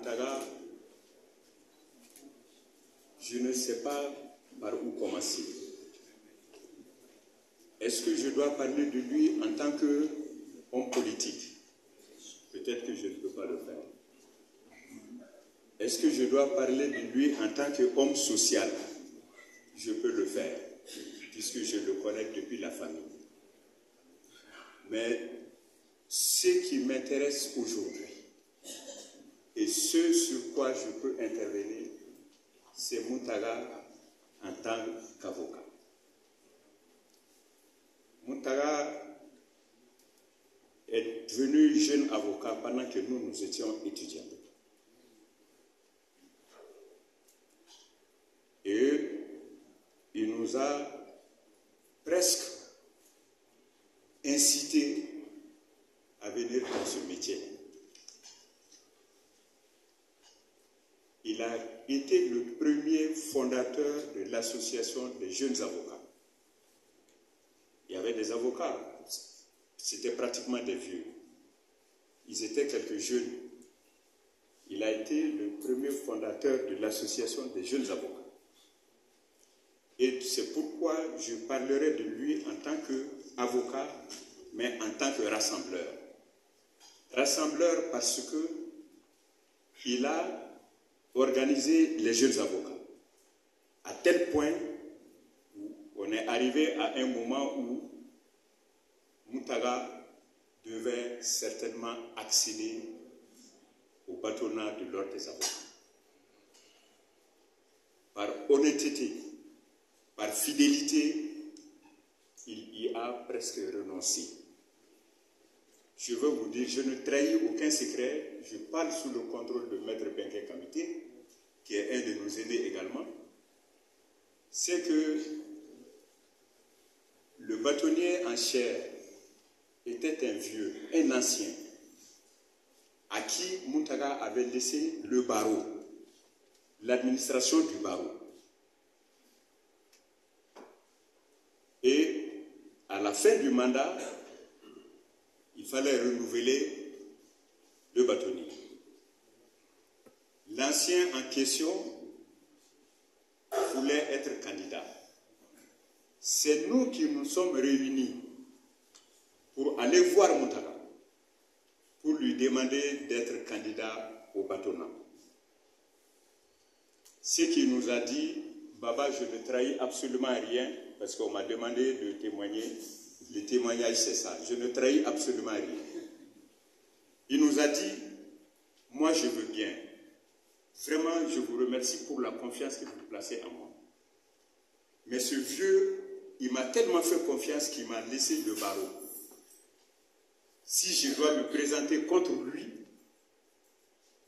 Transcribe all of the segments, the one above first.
Mountaga, je ne sais pas par où commencer. Est-ce que je dois parler de lui en tant qu'homme politique? Peut-être que je ne peux pas le faire. Est-ce que je dois parler de lui en tant qu'homme social? Je peux le faire, puisque je le connais depuis la famille. Mais ce qui m'intéresse aujourd'hui, et ce sur quoi je peux intervenir, c'est Mountaga en tant qu'avocat. Mountaga est devenu jeune avocat pendant que nous étions étudiants. Et il nous a presque incité à venir dans ce métier. Il a été le premier fondateur de l'association des jeunes avocats. Il y avait des avocats, c'était pratiquement des vieux. Ils étaient quelques jeunes. Il a été le premier fondateur de l'association des jeunes avocats. Et c'est pourquoi je parlerai de lui en tant qu'avocat, mais en tant que rassembleur. Rassembleur parce qu'il a organisé les jeunes avocats, à tel point où on est arrivé à un moment où Mountaga devait certainement accéder au bâtonnat de l'ordre des avocats. Par honnêteté, par fidélité, il y a presque renoncé. Je veux vous dire, je ne trahis aucun secret, je parle sous le contrôle de Maître Benké Kamité, qui est un de nos aînés également, c'est que le bâtonnier en chair était un vieux, un ancien, à qui Mountaga avait laissé le barreau, l'administration du barreau. Et à la fin du mandat, il fallait renouveler le bâtonnier. L'ancien en question voulait être candidat. C'est nous qui nous sommes réunis pour aller voir Mountaga, pour lui demander d'être candidat au bâtonnat. Ce qu'il nous a dit, Baba, je ne trahis absolument rien, parce qu'on m'a demandé de témoigner. Le témoignage, c'est ça. Je ne trahis absolument rien. Il nous a dit, moi je veux bien. Vraiment, je vous remercie pour la confiance que vous placez en moi. Mais ce vieux, il m'a tellement fait confiance qu'il m'a laissé le barreau. Si je dois me présenter contre lui,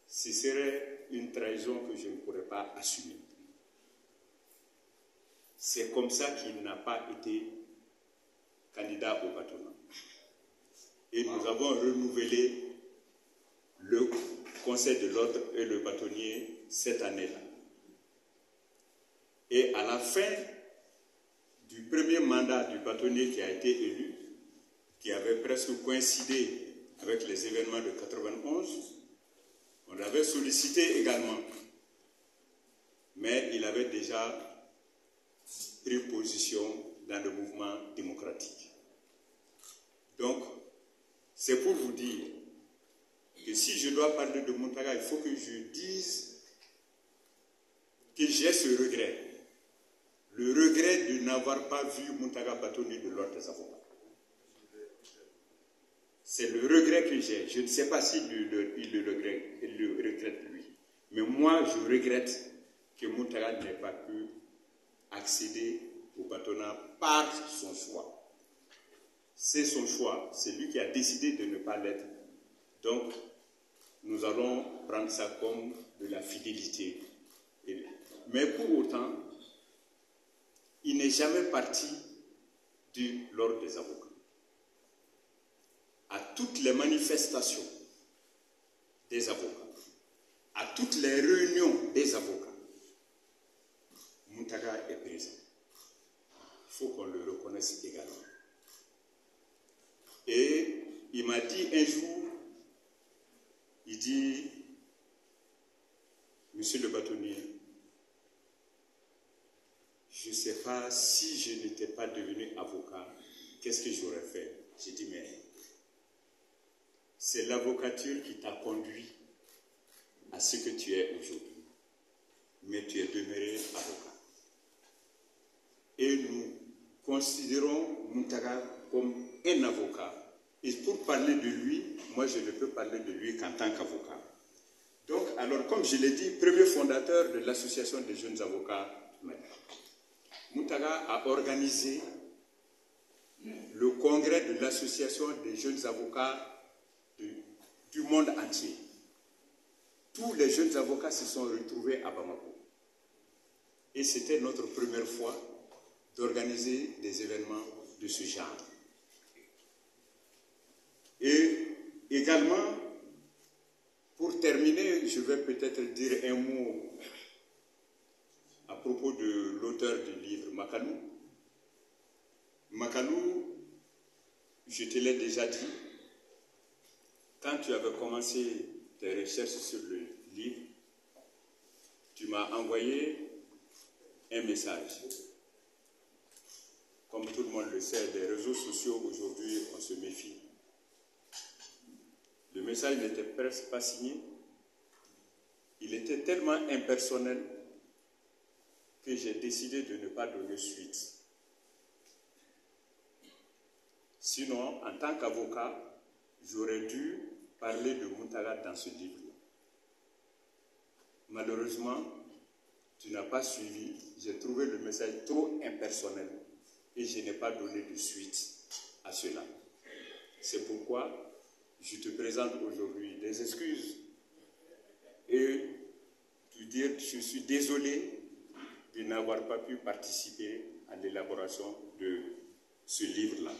ce serait une trahison que je ne pourrais pas assumer. C'est comme ça qu'il n'a pas été candidat au bâtonnat. Et nous avons renouvelé le Conseil de l'ordre et le bâtonnier cette année-là. Et à la fin du premier mandat du bâtonnier qui a été élu, qui avait presque coïncidé avec les événements de 91, on l'avait sollicité également. Mais il avait déjà pris position dans le mouvement démocratique. Donc, c'est pour vous dire que si je dois parler de Mountaga, il faut que je dise que j'ai ce regret. Le regret de n'avoir pas vu Mountaga bâtonnier de l'ordre des avocats. C'est le regret que j'ai. Je ne sais pas s'il le regrette lui. Mais moi, je regrette que Mountaga n'ait pas pu accéder au bâtonnat par son choix. C'est son choix. C'est lui qui a décidé de ne pas l'être. Donc, nous allons prendre ça comme de la fidélité. Mais pour autant, il n'est jamais parti de l'ordre des avocats. À toutes les manifestations des avocats, à toutes les réunions des avocats, Mountaga est présent. Il faut qu'on le reconnaisse également. Et il m'a dit un jour, il dit, pas, si je n'étais pas devenu avocat, qu'est-ce que j'aurais fait? J'ai dit, mais c'est l'avocature qui t'a conduit à ce que tu es aujourd'hui. Mais tu es demeuré avocat. Et nous considérons Muntaga comme un avocat. Et pour parler de lui, moi je ne peux parler de lui qu'en tant qu'avocat. Donc, alors, comme je l'ai dit, premier fondateur de l'association des jeunes avocats, Muntaga a organisé le congrès de l'association des jeunes avocats du monde entier. Tous les jeunes avocats se sont retrouvés à Bamako. Et c'était notre première fois d'organiser des événements de ce genre. Et également, pour terminer, je vais peut-être dire un mot à propos de l'auteur du livre, Makalou. Makalou, je te l'ai déjà dit, quand tu avais commencé tes recherches sur le livre, tu m'as envoyé un message. Comme tout le monde le sait, des réseaux sociaux aujourd'hui, on se méfie. Le message n'était presque pas signé. Il était tellement impersonnel que j'ai décidé de ne pas donner suite. Sinon, en tant qu'avocat, j'aurais dû parler de Muntaga dans ce livre-là. Malheureusement, tu n'as pas suivi. J'ai trouvé le message trop impersonnel et je n'ai pas donné de suite à cela. C'est pourquoi je te présente aujourd'hui des excuses et te dire que je suis désolé de n'avoir pas pu participer à l'élaboration de ce livre-là.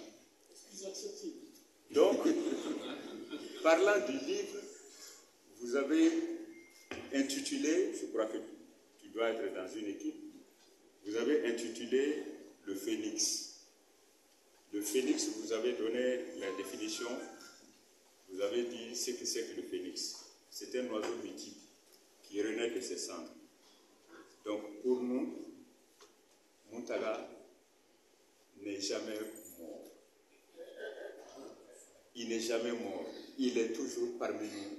Donc, parlant du livre, vous avez intitulé, je crois que tu dois être dans une équipe, vous avez intitulé le phénix. Le phénix, vous avez donné la définition, vous avez dit ce que c'est que le phénix. C'est un oiseau mythique qui renaît de ses cendres. Donc pour nous, Muntaga n'est jamais mort. Il n'est jamais mort. Il est toujours parmi nous.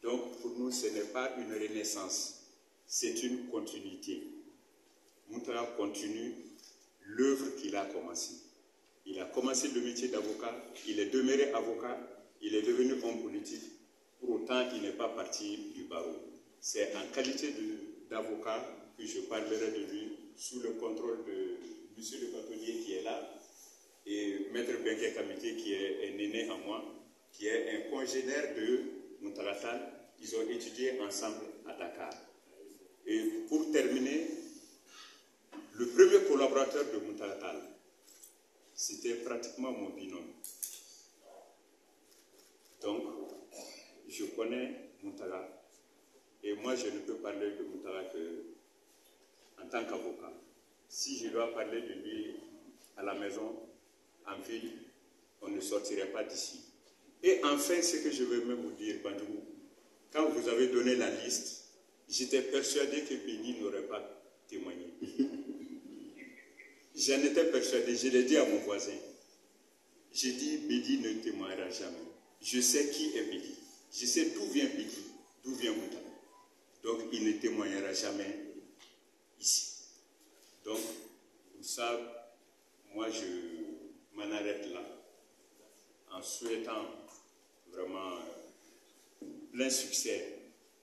Donc pour nous, ce n'est pas une renaissance, c'est une continuité. Muntaga continue l'œuvre qu'il a commencée. Il a commencé le métier d'avocat, il est demeuré avocat, il est devenu homme politique, pour autant il n'est pas parti du barreau. C'est en qualité d'avocat que je parlerai de lui sous le contrôle de M. le bâtonnier qui est là et Maître Bengue Kamité qui est un aîné à moi, qui est un congénère de Muntaga Tall. Ils ont étudié ensemble à Dakar. Et pour terminer, le premier collaborateur de Muntaga Tall, c'était pratiquement mon binôme. Donc, je connais Muntaga. Et moi, je ne peux parler de Muntaga qu'en tant qu'avocat. Si je dois parler de lui à la maison, en ville, on ne sortirait pas d'ici. Et enfin, ce que je veux même vous dire, Bandjoumou, quand vous avez donné la liste, j'étais persuadé que Béni n'aurait pas témoigné. J'en étais persuadé, je l'ai dit à mon voisin. J'ai dit, Béni ne témoignera jamais. Je sais qui est Béni. Je sais d'où vient Béni, d'où vient Muntaga. Donc, il ne témoignera jamais ici. Donc, pour ça, moi, je m'en arrête là, en souhaitant vraiment plein succès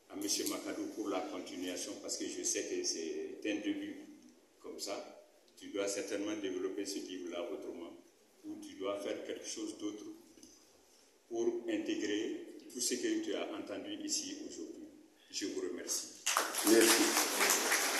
à M. Makadou pour la continuation, parce que je sais que c'est un début comme ça. Tu dois certainement développer ce livre-là autrement, ou tu dois faire quelque chose d'autre pour intégrer tout ce que tu as entendu ici aujourd'hui. Je vous remercie. Merci.